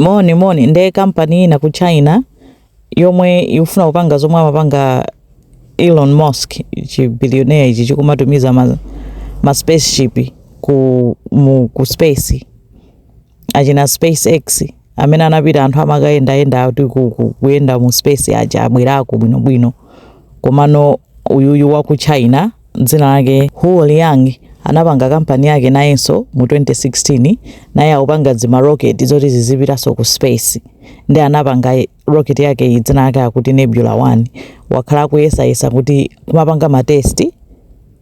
moni nde company na ku China yomwe ifuna kupanga zomwe amapanga Elon Musk, chi billionaire ichi chikumatumiza ma spaceship ku space. Achina SpaceX amene anapita anthu amakayenda kuti kuyenda mu space aja abwerako bwinobwino. Komano uyuyu wa ku China dzina lake Huo Liang anapanga kampani yake nayenso mu 2016 naye akupanga zima rocket zoti zizipitaso ku space. Ndi anapanga rocket yake dzina lake akuti Nebula 1. Wakhala kuyesayesa kuti kumapanga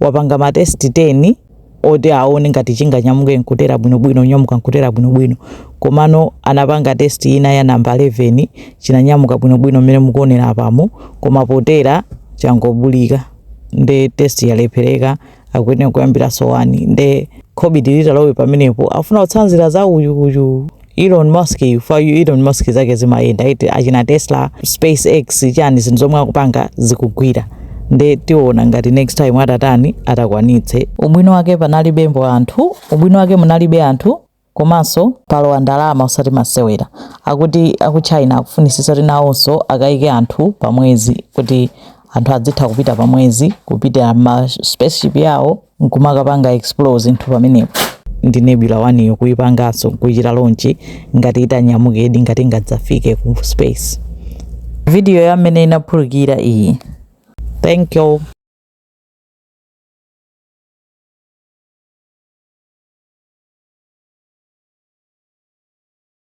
wapanga matest 10 oti aone ngati chinganyamuke nkutera bwinobwino, nyamuka nkutera bwinobwino. Komano anapanga test ina ya namba 11 chinanyamuka bwinobwino mmene mukuonera apamo, koma potera changobulika. Nde test yalephereka akuyenera kuyambira so 1. Nde COVID litalowe pamenepo afuna kutsanzira za uyu Elon Musk. Elon Musk zake zimayenda iti achina Tesla, SpaceX chani zinthu zomwe akupanga zikugwira. Nde tiona ngati next time atatani atakwanitse. Ubwino wake panalibe anthu, ubwino wake munalibe anthu, komanso palowa ndalama usati masewera. Akuti aku China akufunisisa kuti nawonso akayike anthu pamwezi kuti anthu adzitha kupita pamwezi, kupita ma spaceship yawo nkumakapanga explore zinthu pamenepo. Ndi Nebula 1 yo kuyipangaso kuichita launch ngati itanyamuke ngati ngadzafike ku space. Video ya amene inaphulukira iyi. Thank you.